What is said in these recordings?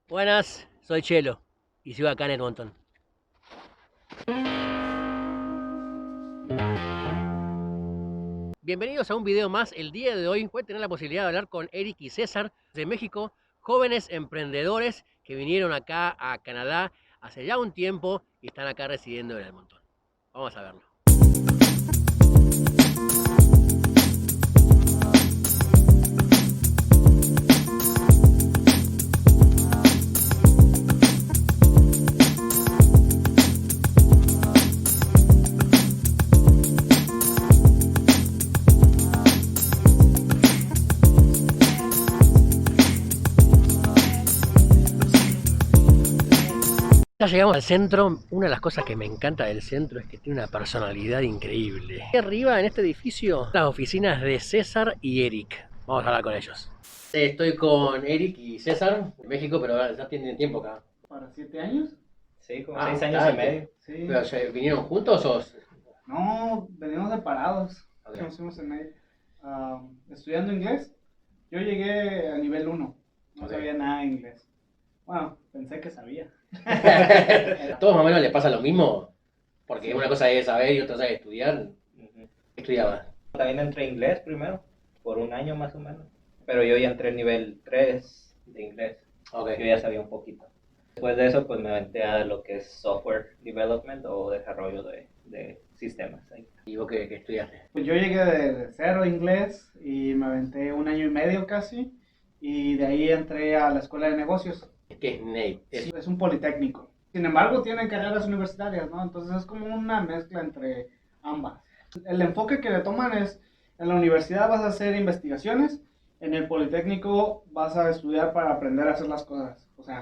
Buenas, soy Chelo y sigo acá en Edmonton. Bienvenidos a un video más. El día de hoy voy a tener la posibilidad de hablar con Eric y César de México, jóvenes emprendedores que vinieron acá a Canadá hace ya un tiempo y están acá residiendo en Edmonton. Vamos a verlo. Ya llegamos al centro. Una de las cosas que me encanta del centro es que tiene una personalidad increíble. Aquí arriba en este edificio, las oficinas de César y Eric. Vamos a hablar con ellos. Estoy con Eric y César de México, pero ya tienen tiempo acá. ¿Para 7 años? Sí, como Ah, 6 años claro. y medio. Sí. ¿Pero vinieron juntos o...? No, venimos separados. Ok. Nos fuimos en ahí, estudiando inglés. Yo llegué a nivel 1. No Ok. sabía nada de inglés. Bueno, pensé que sabía. ¿A todos más o menos les pasa lo mismo? Porque una cosa es saber y otra cosa es estudiar. Ujú. ¿Qué estudiabas? También entré en inglés primero, por un año más o menos. Pero yo ya entré en nivel 3 de inglés. Ok. Yo ya sabía un poquito. Después de eso, pues me aventé a lo que es software development o desarrollo de sistemas. ¿Y vos qué estudiaste? Pues yo llegué de cero inglés y me aventé un año y medio casi. Y de ahí entré a la escuela de negocios. ¿Qué es Nate? Es un politécnico. Sin embargo, tienen carreras universitarias, ¿no? Entonces es como una mezcla entre ambas. El enfoque que le toman es, en la universidad vas a hacer investigaciones, en el politécnico vas a estudiar para aprender a hacer las cosas. O sea,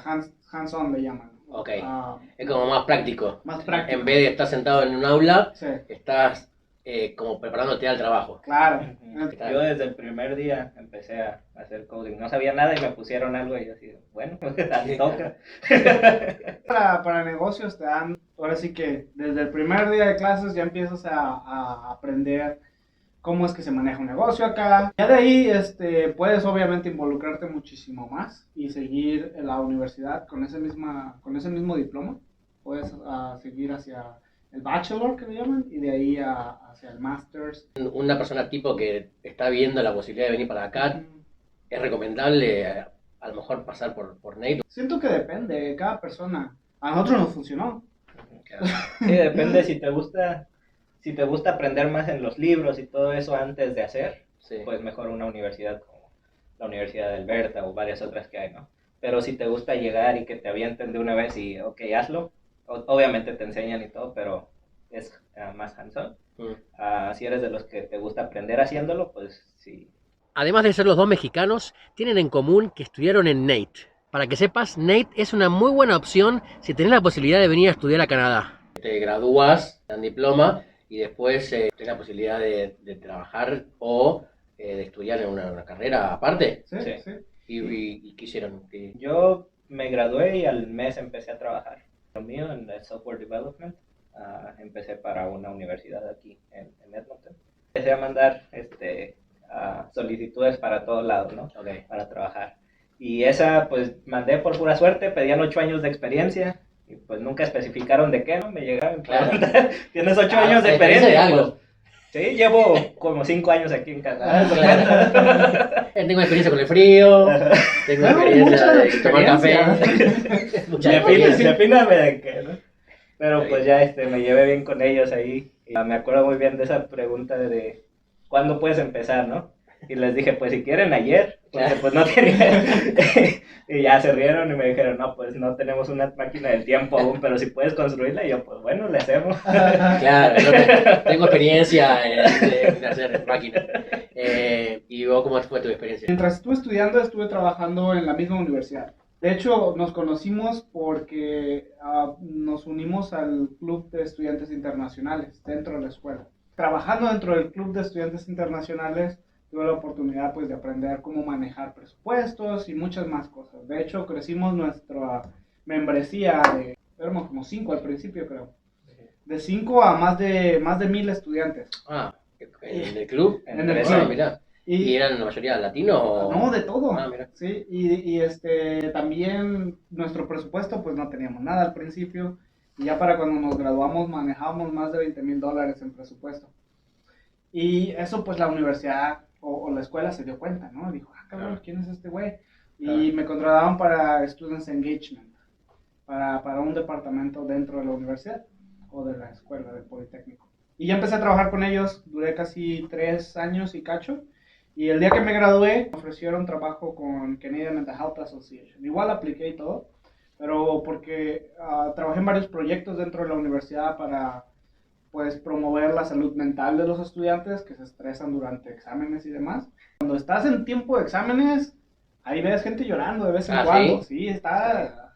hands-on le llaman. Ok. Ah, Es como más práctico. más práctico. En vez de estar sentado en un aula, Sí, estás como preparándote al trabajo. claro. Yo desde el primer día empecé a hacer coding. No sabía nada y me pusieron algo y yo así, bueno, así toca. Para negocios te dan, ahora sí que desde el primer día de clases ya empiezas a aprender cómo es que se maneja un negocio acá. Ya de ahí puedes obviamente involucrarte muchísimo más y seguir en la universidad con ese mismo diploma. Puedes seguir hacia el bachelor que le llaman y de ahí hacia el master's. Una persona tipo que está viendo la posibilidad de venir para acá, es recomendable a lo mejor pasar por Nate. Siento que depende de cada persona. A nosotros nos funcionó. Sí, depende si te gusta aprender más en los libros y todo eso antes de hacer, Sí. pues mejor una universidad como la Universidad de Alberta o varias otras que hay, ¿no? Pero si te gusta llegar y que te avienten de una vez y, ok, hazlo, obviamente te enseñan y todo, pero es más hands-on. Si eres de los que te gusta aprender haciéndolo, pues sí. Además de ser los dos mexicanos, tienen en común que estudiaron en Nate. Para que sepas, Nate es una muy buena opción si tenés la posibilidad de venir a estudiar a Canadá. Te gradúas, te dan diploma y después tenés la posibilidad de trabajar o de estudiar en una carrera aparte. Sí, Sí. sí. ¿Y qué hicieron? Yo me gradué y al mes empecé a trabajar. Lo mío en el software development, empecé para una universidad aquí en Edmonton. Empecé a mandar solicitudes para todos lados, ¿no? Okay. Para trabajar. Y esa, pues, mandé por pura suerte, pedían 8 años de experiencia, y pues nunca especificaron de qué, ¿no? Me llegaron, Claro. tienes 8 años de experiencia. de algo. Pues, sí, llevo como 5 años aquí en Canadá. Claro. Tengo experiencia con el frío, tengo experiencia de tomar café. Mucha experiencia. Defíname de qué, ¿no? Pero pues ya me llevé bien con ellos ahí. Y me acuerdo muy bien de esa pregunta de ¿cuándo puedes empezar, no? Y les dije, pues si quieren ayer, porque pues no tenía. Y ya se rieron y me dijeron, no, pues no tenemos una máquina del tiempo aún, pero si puedes construirla. Y yo, pues bueno, le hacemos. Claro, yo tengo experiencia en hacer máquinas. ¿Y vos cómo fue tu experiencia? Mientras estuve estudiando, estuve trabajando en la misma universidad. De hecho, nos conocimos porque nos unimos al Club de Estudiantes Internacionales dentro de la escuela. Trabajando dentro del Club de Estudiantes Internacionales, tuve la oportunidad pues de aprender cómo manejar presupuestos y muchas más cosas. De hecho, crecimos nuestra membresía éramos como 5 al principio, creo. De 5 a más de 1000 estudiantes. ¿En el club? En el Ah, club. mirá. ¿Y eran la mayoría latinos o...? No, de todo. Ah, mira. Sí, y también nuestro presupuesto, pues no teníamos nada al principio. Y ya para cuando nos graduamos manejábamos más de $20,000 en presupuesto. Y eso pues la universidad o la escuela se dio cuenta, ¿no? Dijo, cabrón, ¿quién es este güey? Y me contrataron para Students Engagement, para un departamento dentro de la universidad o de la escuela del Politécnico. Y ya empecé a trabajar con ellos, duré casi 3 años y cacho. Y el día que me gradué, me ofrecieron trabajo con Canadian Mental Health Association. Igual apliqué y todo, pero porque trabajé en varios proyectos dentro de la universidad para pues promover la salud mental de los estudiantes que se estresan durante exámenes y demás. Cuando estás en tiempo de exámenes, ahí ves gente llorando de vez en cuando. Sí, está...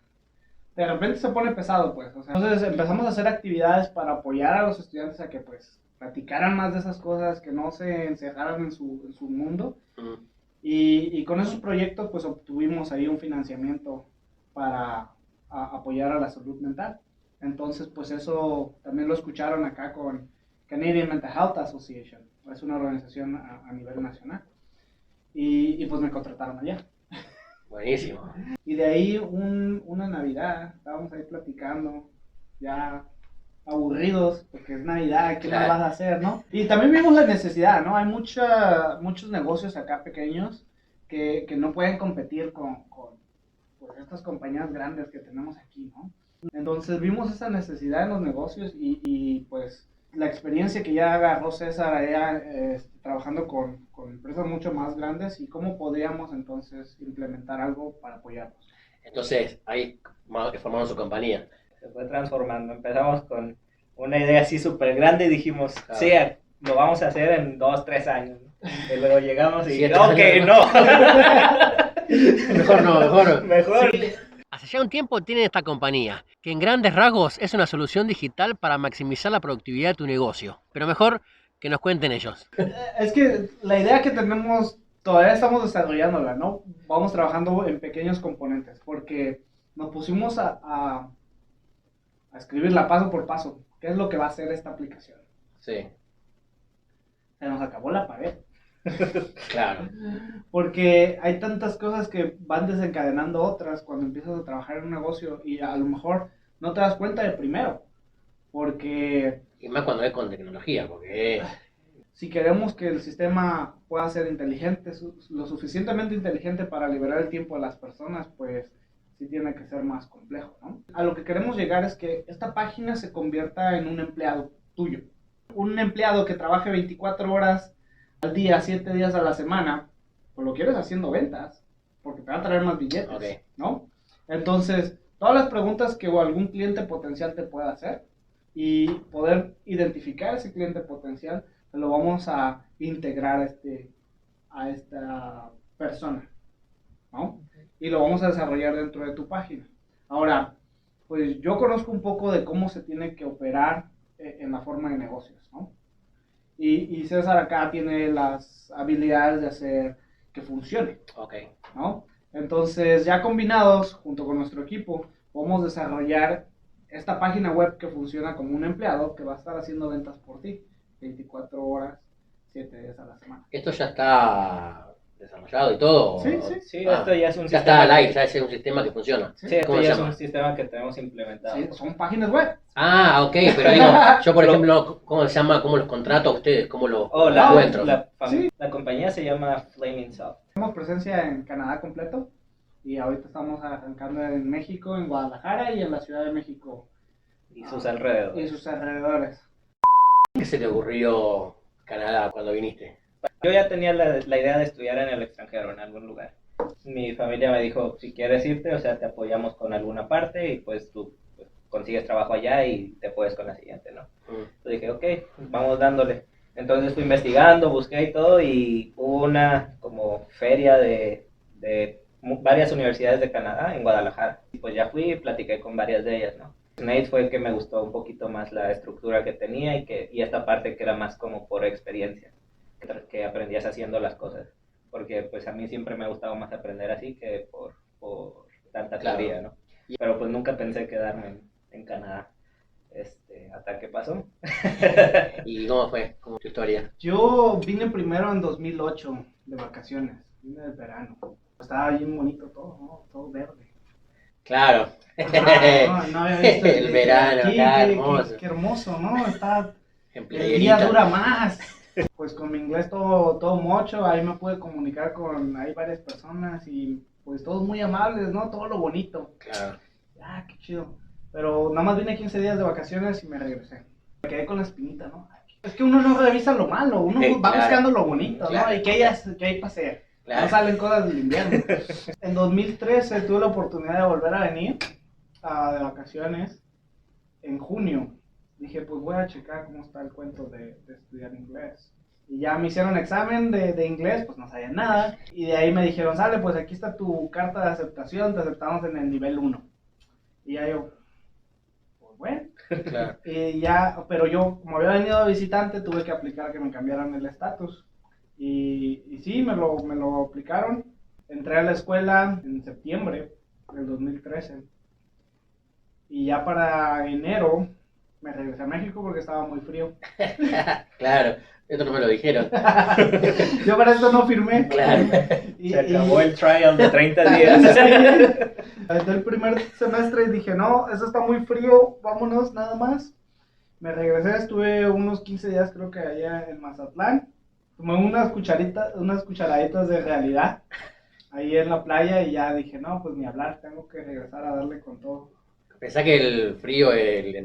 De repente se pone pesado, pues. O sea, entonces empezamos a hacer actividades para apoyar a los estudiantes a que pues platicaran más de esas cosas, que no se encerraran en su mundo. Y con esos proyectos pues obtuvimos ahí un financiamiento para apoyar a la salud mental. Entonces pues eso también lo escucharon acá con Canadian Mental Health Association. Es una organización a nivel nacional. Y pues me contrataron allá. Buenísimo. Y de ahí una Navidad, estábamos ahí platicando, ya aburridos, porque es Navidad, ¿qué más vas a hacer, no? Y también vimos la necesidad, ¿no? Hay muchos negocios acá pequeños que no pueden competir con pues, estas compañías grandes que tenemos aquí, ¿no? Entonces vimos esa necesidad en los negocios y pues la experiencia que ya agarró César allá trabajando con empresas mucho más grandes y cómo podríamos entonces implementar algo para apoyarlos. Entonces, ahí formaron su compañía. Se fue transformando. Empezamos con una idea así súper grande y dijimos, sí, lo vamos a hacer en 2, 3 años. Y luego llegamos y, ok, no. Mejor no, mejor. Mejor. Sí. Hace ya un tiempo tienen esta compañía, que en grandes rasgos es una solución digital para maximizar la productividad de tu negocio. Pero mejor que nos cuenten ellos. Es que la idea que tenemos, todavía estamos desarrollándola, ¿no? Vamos trabajando en pequeños componentes, porque nos pusimos a escribirla paso por paso. ¿Qué es lo que va a hacer esta aplicación? Sí. Se nos acabó la pared. Claro. Porque hay tantas cosas que van desencadenando otras cuando empiezas a trabajar en un negocio y a lo mejor no te das cuenta de primero. Porque... Y más cuando es con tecnología, porque... Si queremos que el sistema pueda ser inteligente, lo suficientemente inteligente para liberar el tiempo de las personas, pues sí tiene que ser más complejo, ¿no? A lo que queremos llegar es que esta página se convierta en un empleado tuyo. Un empleado que trabaje 24 horas al día, 7 días a la semana, pues lo quieres haciendo ventas, porque te va a traer más billetes, ¿no? Entonces, todas las preguntas que algún cliente potencial te pueda hacer y poder identificar ese cliente potencial, lo vamos a integrar a esta persona, ¿no? Y lo vamos a desarrollar dentro de tu página. Ahora, pues yo conozco un poco de cómo se tiene que operar en la forma de negocios, ¿no? Y César acá tiene las habilidades de hacer que funcione, ¿no? Entonces, ya combinados, junto con nuestro equipo, vamos a desarrollar esta página web que funciona como un empleado que va a estar haciendo ventas por ti, 24 horas, 7 días a la semana. ¿Esto ya está desarrollado y todo? Sí, esto ya es un ya sistema. Está al aire, ya es un sistema que funciona. Sí, esto ya es un sistema que tenemos implementado. Sí, son páginas web. Ah, ok, pero digo, yo por ejemplo, ¿cómo se llama? ¿Cómo los contrato a ustedes? ¿Cómo los encuentro? La compañía se llama Flaming Self. Tenemos presencia en Canadá completo y ahorita estamos arrancando en México, en Guadalajara y en la Ciudad de México. Y sus alrededores. Y sus alrededores. ¿Qué se te ocurrió Canadá cuando viniste? Yo ya tenía la idea de estudiar en el extranjero, en algún lugar. Mi familia me dijo, si quieres irte, o sea, te apoyamos con alguna parte y pues tú consigues trabajo allá y te puedes con la siguiente, ¿no? Entonces dije, ok, vamos dándole. Entonces fui investigando, busqué y todo y hubo una como feria de varias universidades de Canadá en Guadalajara. Y pues ya fui y platiqué con varias de ellas, ¿no? Nate fue el que me gustó un poquito más la estructura que tenía y esta parte que era más como por experiencia, que aprendías haciendo las cosas. Porque pues a mí siempre me ha gustado más aprender así que por tanta teoría, ¿no? Pero pues nunca pensé quedarme en Canadá hasta que pasó. ¿Y cómo fue? ¿Cómo tu historia? Yo vine primero en 2008 de vacaciones, vine del verano. Estaba bien bonito todo, ¿no? Todo verde. Claro. No había visto El verano, aquí, acá, qué, hermoso. qué hermoso, ¿no? Está, En el día playerita. dura más. Pues con mi inglés todo mocho, ahí me pude comunicar con, hay varias personas y pues todos muy amables, ¿no? Todo lo bonito. Claro. Ah, qué chido. Pero nada más vine 15 días de vacaciones y me regresé. Me quedé con la espinita, ¿no? Es que uno no revisa lo malo, uno va Claro. buscando lo bonito, ¿no? Claro. Y que hay para hacer. Claro. No salen cosas del invierno. En 2013 tuve la oportunidad de volver a venir de vacaciones en junio. Dije, pues voy a checar cómo está el cuento de estudiar inglés. Y ya me hicieron examen de inglés, pues no sabía nada. Y de ahí me dijeron, sale, pues aquí está tu carta de aceptación, te aceptamos en el nivel 1. Y ya yo, pues bueno. Claro. Y ya, pero yo, como había venido de visitante, tuve que aplicar que me cambiaran el estatus. Y sí, me lo aplicaron. Entré a la escuela en septiembre del 2013. Y ya para enero me regresé a México porque estaba muy frío. Claro. Esto no me lo dijeron. Yo para esto no firmé. Claro. Se acabó el trial de 30 días. Desde el primer semestre dije, no, eso está muy frío, vámonos nada más. Me regresé, estuve unos 15 días creo que allá en Mazatlán. Tomé unas cucharaditas de realidad ahí en la playa y ya dije, no, pues ni hablar, tengo que regresar a darle con todo. ¿Pensás que el frío es el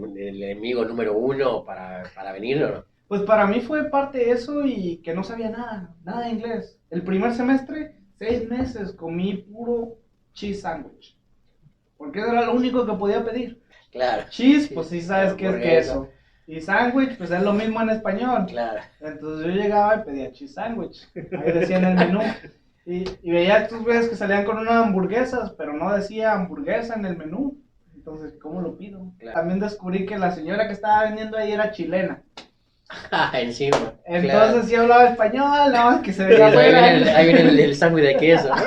enemigo número uno para venir o no? Pues para mí fue parte de eso y que no sabía nada de inglés. El primer semestre, 6 meses, comí puro cheese sandwich. Porque eso era lo único que podía pedir. Claro. Cheese, pues sí sabes qué es Hamburguesa. queso. Y sandwich, pues es lo mismo en español. Claro. Entonces yo llegaba y pedía cheese sandwich. Ahí decía en el menú. Y veía estos güeyes que salían con unas hamburguesas, pero no decía hamburguesa en el menú. Entonces, ¿cómo lo pido? Claro. También descubrí que la señora que estaba vendiendo ahí era chilena. Encima. Entonces Claro. sí hablaba español, nada más que se Y veía ahí viene afuera. el sándwich de queso, ¿no?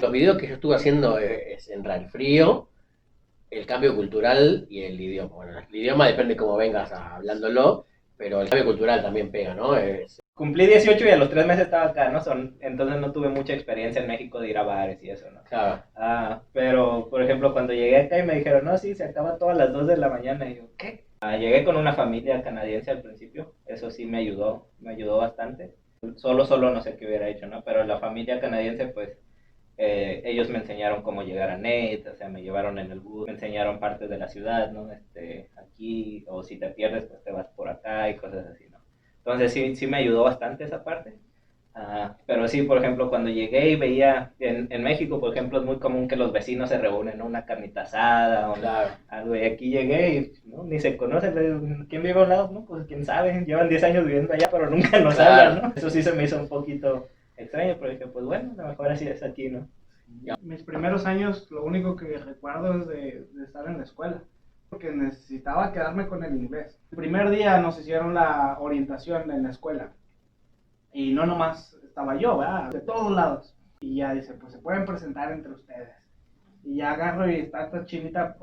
Los videos que yo estuve haciendo es entre el frío, el cambio cultural y el idioma. Bueno, el idioma depende cómo vengas hablándolo, pero el cambio cultural también pega, ¿no? Cumplí 18 y a los 3 meses estaba acá, ¿no? Entonces no tuve mucha experiencia en México de ir a bares y eso, ¿no? Claro. Pero, por ejemplo, cuando llegué acá y me dijeron, no, sí, se acaba todas las 2 de la mañana, y yo, ¿qué? Llegué con una familia canadiense al principio, eso sí me ayudó bastante. Solo no sé qué hubiera hecho, ¿no? Pero la familia canadiense, pues, ellos me enseñaron cómo llegar a Nate, o sea, me llevaron en el bus, me enseñaron partes de la ciudad, ¿no? Aquí, o si te pierdes, pues te vas por acá y cosas así, ¿no? Entonces sí me ayudó bastante esa parte. Pero sí, por ejemplo, cuando llegué y veía, en México, por ejemplo, es muy común que los vecinos se reúnen, ¿no? Una carnita asada o Claro. algo, y aquí llegué y ¿no? Ni se conocen. ¿Quién vive a un lado? No, pues quién sabe, llevan 10 años viviendo allá, pero nunca nos Claro. hablan, ¿no? Eso sí se me hizo un poquito extraño, pero dije, pues bueno, a lo mejor así es aquí, ¿no? Mis primeros años, lo único que recuerdo es de estar en la escuela, porque necesitaba quedarme con el inglés. El primer día nos hicieron la orientación en la escuela, y no nomás estaba yo, ¿verdad? De todos lados. Y ya dice, pues se pueden presentar entre ustedes. Y ya agarro y está esta chinita,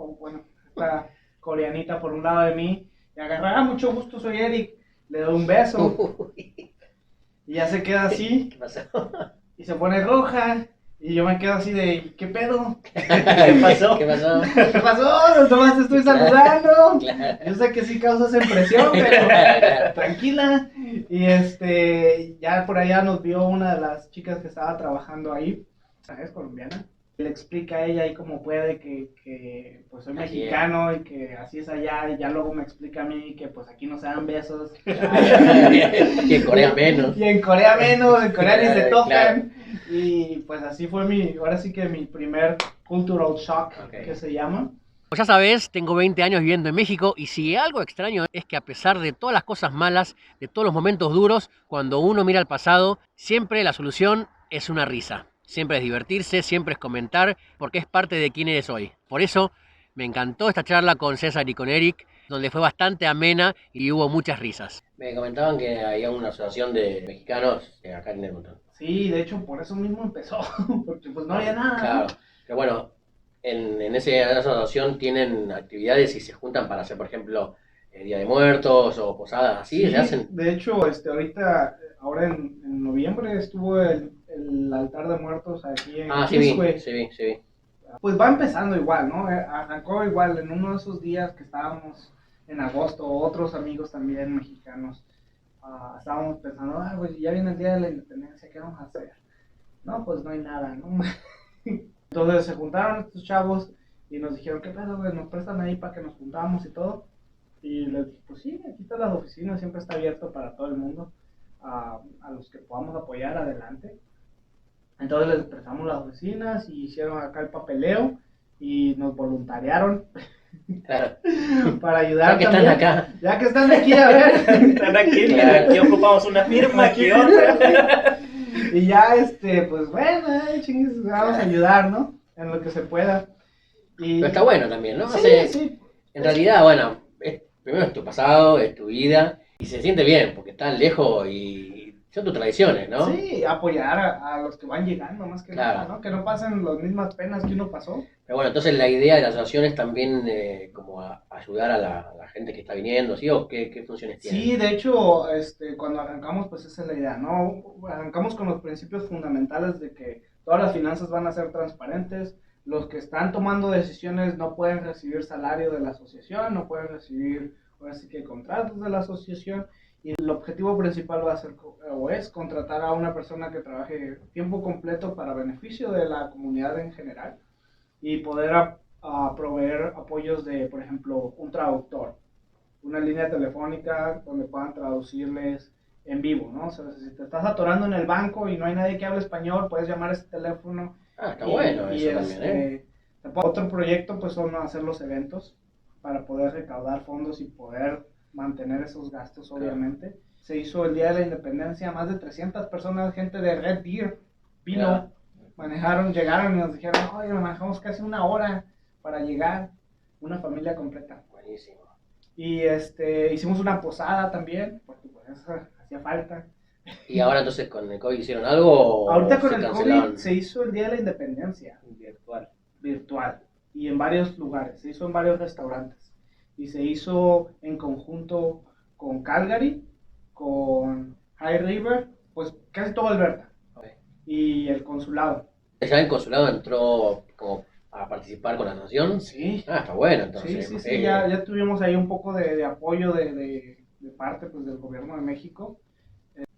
esta coreanita por un lado de mí, y agarra, mucho gusto, soy Eric, le doy un beso, y ya se queda así, ¿Qué pasó? y se pone roja. Y yo me quedo así de, ¿qué pedo? ¿Qué pasó? ¿Qué pasó? ¿Qué pasó? Nomás te estoy saludando. Claro. Yo sé que sí causas impresión, pero Claro. tranquila. Y ya por allá nos vio una de las chicas que estaba trabajando ahí, es colombiana. Le explica a ella ahí cómo puede que pues soy Así mexicano y que así es allá. Y ya luego me explica a mí que pues aquí no se dan besos. Y en Corea menos. Y en Corea menos, en Corea ni se Claro, tocan. Y pues así fue ahora sí que mi primer cultural shock, Ok. que se llama. Pues ya sabes, tengo 20 años viviendo en México y si algo extraño es que a pesar de todas las cosas malas, de todos los momentos duros, cuando uno mira al pasado, siempre la solución es una risa. Siempre es divertirse, siempre es comentar, porque es parte de quién eres hoy. Por eso me encantó esta charla con César y con Eric, donde fue bastante amena y hubo muchas risas. Me comentaban que había una asociación de mexicanos acá en Edmonton. Sí, de hecho por eso mismo empezó, porque pues no había nada. Claro, pero bueno, en esa asociación tienen actividades y se juntan para hacer, por ejemplo, Día de Muertos o posadas así, se hacen. De hecho, ahorita, ahora en noviembre estuvo el altar de muertos aquí en Ah, sí vi, Quisque. sí vi. Pues va empezando igual, ¿no? Arrancó igual en uno de esos días que estábamos en agosto, otros amigos también mexicanos, estábamos pensando, pues ya viene el día de la independencia, ¿qué vamos a hacer? No, pues no hay nada, ¿no? Entonces se juntaron estos chavos y nos dijeron, ¿qué pedo, güey? Nos prestan ahí para que nos juntamos y todo. Y les dije, pues sí, aquí están las oficinas, siempre está abierto para todo el mundo, a los que podamos apoyar adelante. Entonces les prestamos las oficinas y hicieron acá el papeleo y nos voluntariaron Claro. para ayudar. Ya que también. están acá. Ya que están aquí, a ver. Están aquí, aquí ocupamos una firma, aquí otra. Y ya, pues bueno, chingues, vamos a ayudar, ¿no? En lo que se pueda. Pero está bueno también, ¿no? Sí, O sea, sí. en realidad, bueno, primero es tu pasado, es tu vida, y se siente bien, porque están lejos y son tus tradiciones, ¿no? Sí, apoyar a los que van llegando, más que Claro. nada, ¿no? Que no pasen las mismas penas que uno pasó. Pero bueno, entonces la idea de la asociación es también como ayudar a la gente que está viniendo, ¿sí? ¿O qué funciones tiene? Sí, de hecho, cuando arrancamos, pues esa es la idea, ¿no? Arrancamos con los principios fundamentales de que todas las finanzas van a ser transparentes, los que están tomando decisiones no pueden recibir salario de la asociación, no pueden recibir, ahora sí que contratos de la asociación, y el objetivo principal va a ser, o es, contratar a una persona que trabaje tiempo completo para beneficio de la comunidad en general, y poder proveer apoyos de, por ejemplo, un traductor, una línea telefónica donde puedan traducirles en vivo, ¿no? O sea, si te estás atorando en el banco y no hay nadie que hable español, puedes llamar a ese teléfono. Ah, está bueno eso también, ¿eh? Otro proyecto, pues, son hacer los eventos para poder recaudar fondos y poder mantener esos gastos, obviamente. Se hizo el Día de la Independencia, más de 300 personas, gente de Red Deer, vino, llegaron y nos dijeron, oye, manejamos casi una hora para llegar, una familia completa. Buenísimo. Y hicimos una posada también, porque pues eso hacía falta. ¿Y ahora entonces con el COVID hicieron algo o Ahorita con se el cancelaron? COVID se hizo el Día de la Independencia virtual y en varios lugares, se hizo en varios restaurantes y se hizo en conjunto con Calgary, con High River, pues casi todo Alberta, Ok. y el consulado. ¿Ya el consulado entró como a participar con la asociación? Sí. Ah, está bueno entonces. Sí, ya tuvimos ahí un poco de apoyo de parte, pues, del gobierno de México.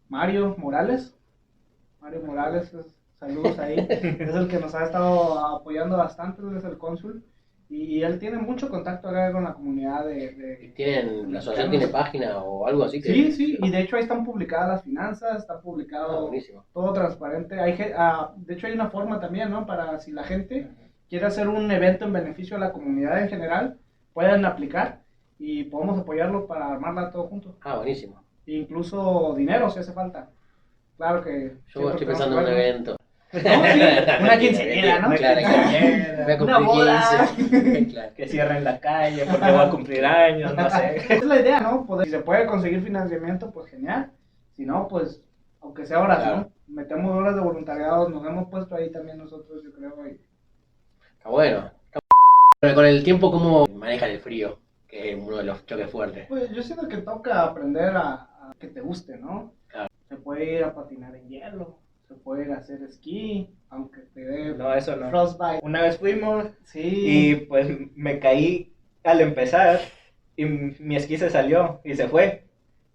Mario Morales, saludos ahí, es el que nos ha estado apoyando bastante, es el cónsul, y él tiene mucho contacto acá con la comunidad ¿La asociación tiene página o algo así? Sí, y de hecho ahí están publicadas las finanzas, está publicado todo transparente. De hecho hay una forma también, ¿no? Para si la gente quiere hacer un evento en beneficio a la comunidad en general, pueden aplicar y podemos apoyarlo para armarla todo junto. Ah, buenísimo. Incluso dinero si hace falta. Claro que... Yo estoy pensando en un evento. No, sí, una quinceañera, ¿no? Claro, voy a Una boda. cumplir 15. Claro. Que cierren la calle porque voy a cumplir años, no sé. Esa es la idea, ¿no? Si se puede conseguir financiamiento, pues genial. Si no, pues, aunque sea horas, Claro. ¿no? Metemos horas de voluntariado, nos hemos puesto ahí también nosotros, yo creo. Está bueno. Pero con el tiempo, ¿cómo manejan el frío? Que es uno de los choques fuertes. Pues yo siento que toca aprender a que te guste, ¿no? Claro. Se puede ir a patinar en hielo, se puede ir a hacer esquí, aunque te dé No, eso no. frostbite. Una vez fuimos Sí. y pues me caí al empezar y mi esquí se salió y se fue.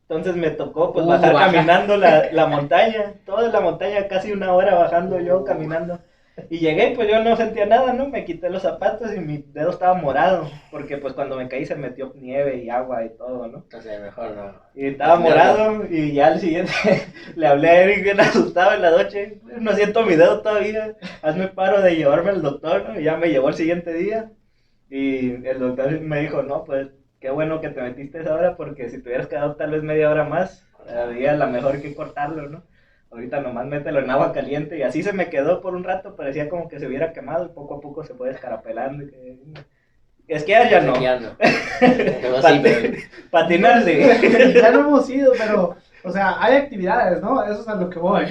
Entonces me tocó pues bajar baja. caminando la montaña, toda la montaña, casi una hora bajando yo caminando. Y llegué, pues yo no sentía nada, ¿no? Me quité los zapatos y mi dedo estaba morado, porque pues cuando me caí se metió nieve y agua y todo, ¿no? Entonces mejor no. Y estaba morado y ya al siguiente le hablé a Eric bien asustado en la noche, no siento mi dedo todavía, hazme paro de llevarme al doctor, ¿no? Y ya me llevó el siguiente día y el doctor me dijo, no, pues qué bueno que te metiste esa hora porque si te hubieras quedado tal vez media hora más, había la mejor que cortarlo, ¿no? Ahorita nomás mételo en agua caliente y así se me quedó por un rato, parecía como que se hubiera quemado y poco a poco se fue descarapelando. Esquiar ya no. Pero sí, pero... Patinar sí. Ya no hemos ido, pero, o sea, hay actividades, ¿no? Eso es a lo que voy.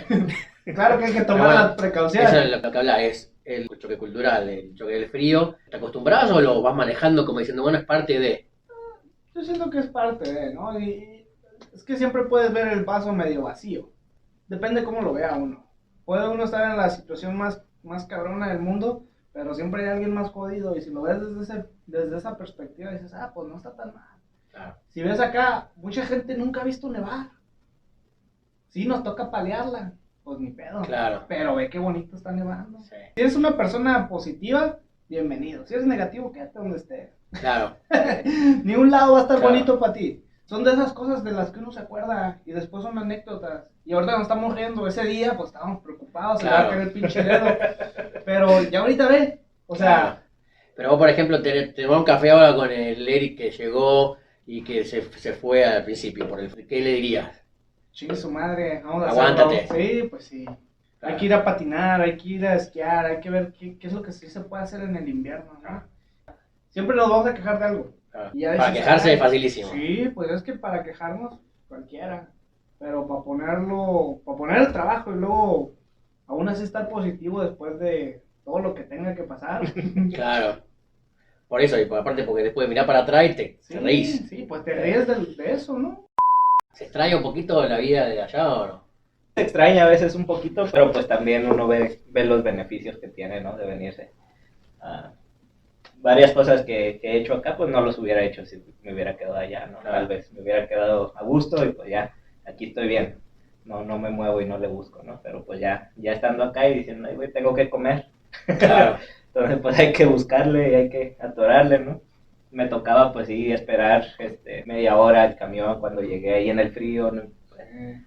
Claro que hay que tomar las precauciones. Eso es lo que habla, es el choque cultural, el choque del frío. ¿Te acostumbras o lo vas manejando como diciendo, bueno, es parte de...? Yo siento que es parte de, ¿no? Y es que siempre puedes ver el vaso medio vacío. Depende cómo lo vea uno. Puede uno estar en la situación más cabrona del mundo, pero siempre hay alguien más jodido. Y si lo ves desde esa perspectiva, dices, pues no está tan mal. Claro. Si ves acá, mucha gente nunca ha visto nevar. Sí, nos toca palearla. Pues ni pedo. Claro. Pero ve qué bonito está nevando. Sí. Si eres una persona positiva, bienvenido. Si eres negativo, quédate donde estés. Claro. Ni un lado va a estar Claro. bonito para ti. Son de esas cosas de las que uno se acuerda y después son anécdotas. Y ahorita nos estamos riendo. Ese día, pues estábamos preocupados, se le va a Claro. caer el pinche dedo. Pero ya ahorita ve. O sea, Claro. Pero vos, por ejemplo, te tomás un café ahora con el Eric que llegó y que se fue al principio. ¿Qué le dirías? chingue su madre, vamos a Aguántate. hacerlo. Sí, pues sí. Claro. Hay que ir a patinar, hay que ir a esquiar, hay que ver qué es lo que sí se puede hacer en el invierno, ¿no? Siempre nos vamos a quejar de algo. Claro. Y ya Para dices, quejarse "Ay, es facilísimo. Sí, pues es que para quejarnos, cualquiera. Pero para poner el trabajo y luego aún así estar positivo después de todo lo que tenga que pasar. Claro. Por eso, y aparte porque después mirás para atrás y te reís. Sí, pues te ríes de eso, ¿no? ¿Se extraña un poquito la vida de allá o no? Se extraña a veces un poquito, pero pues también uno ve los beneficios que tiene, ¿no? De venirse. Varias cosas que he hecho acá, pues no los hubiera hecho si me hubiera quedado allá, ¿no? Tal vez me hubiera quedado a gusto y pues ya, aquí estoy bien. No me muevo y no le busco, ¿no? Pero pues ya estando acá y diciendo, ay, güey, tengo que comer. Claro. Entonces pues hay que buscarle y hay que atorarle, ¿no? Me tocaba pues sí esperar media hora el camión cuando llegué ahí en el frío, ¿no?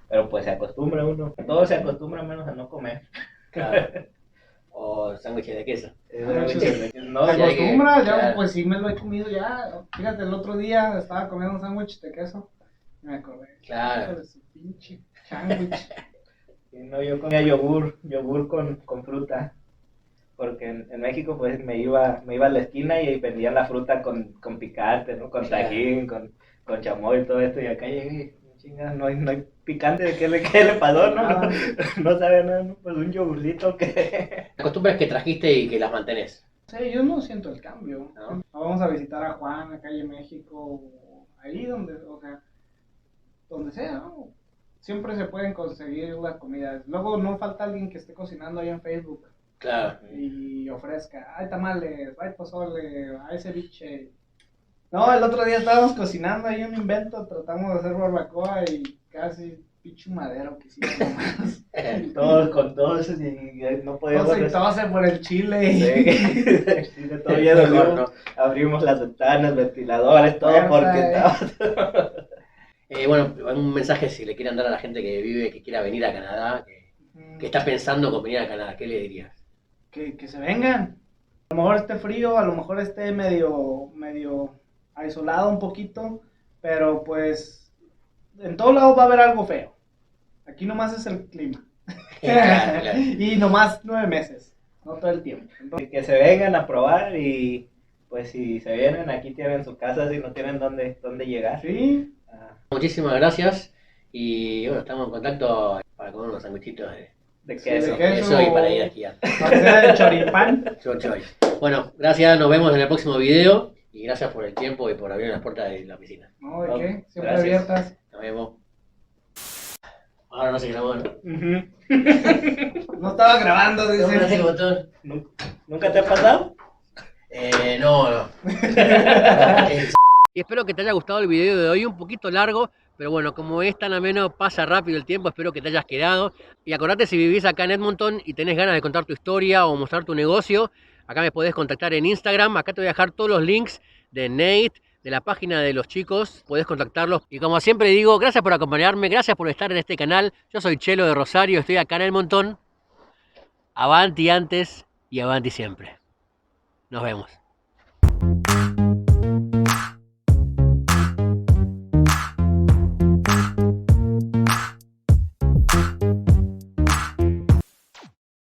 Pero pues se acostumbra uno. Todo se acostumbra menos a no comer. Claro. O sándwiches de queso. No, ¿Te ya que- acostumbras? Ya, claro. pues sí me lo he comido ya. Fíjate, el otro día estaba comiendo un sándwich de queso. Y me acordé. Claro. Hijo de su pinche sándwich. no, yo comía yogur con fruta. Porque en México pues me iba a la esquina y ahí vendían la fruta con picante, ¿no? Con tajín, con chamoy y todo esto. Y acá llegué y chinga, no hay picante, ¿de qué le pasó? Nada. No sabe nada, ¿no? Pues un yogurcito que... Costumbres que trajiste y que las mantenés. Sí, yo no siento el cambio. ¿No? Vamos a visitar a Juan, a Calle México, o ahí donde sea, ¿no? Siempre se pueden conseguir las comidas. Luego no falta alguien que esté cocinando ahí en Facebook Claro. y ofrezca, hay tamales, hay pozole, hay ceviche. No, el otro día estábamos cocinando ahí un invento, tratamos de hacer barbacoa y casi pinche madero que hicimos nomás. Todos con todos y no podíamos... Todo se tose por el chile y... Sí, de todo lleno, Mejor no. abrimos las ventanas, ventiladores, todo Puerta, porque estaba... Bueno, un mensaje si le quieren dar a la gente que quiera venir a Canadá, que está pensando con venir a Canadá, ¿qué le dirías? Que se vengan. A lo mejor esté frío, a lo mejor esté medio aislado un poquito, pero pues en todos lados va a haber algo feo. Aquí nomás es el clima. Claro, claro. Y nomás 9 meses, no todo el tiempo. Entonces, Que se vengan a probar y pues si se vienen aquí tienen su casa, si no tienen dónde llegar. sí, Muchísimas gracias y bueno, estamos en contacto para comer unos sanguichitos De Sí, queso. de queso. eso y para ir a esquiar. para hacer el choripán. Choy, choy. Bueno, gracias, nos vemos en el próximo video y gracias por el tiempo y por abrir las puertas de la oficina. No, ¿de qué? Siempre Gracias. abiertas. Nos vemos. Ahora no se grabó, ¿no? Ujú. No estaba grabando, No, no sé dice. el botón. ¿Nunca te ha pasado? No. Y espero que te haya gustado el video de hoy, un poquito largo, pero bueno, como es tan ameno, pasa rápido el tiempo, espero que te hayas quedado. Y acordate, si vivís acá en Edmonton y tenés ganas de contar tu historia o mostrar tu negocio, acá me podés contactar en Instagram, acá te voy a dejar todos los links de Nate, de la página de los chicos, podés contactarlos. Y como siempre digo, gracias por acompañarme, gracias por estar en este canal. Yo soy Chelo de Rosario, estoy acá en Edmonton. Avanti antes y avanti siempre. Nos vemos.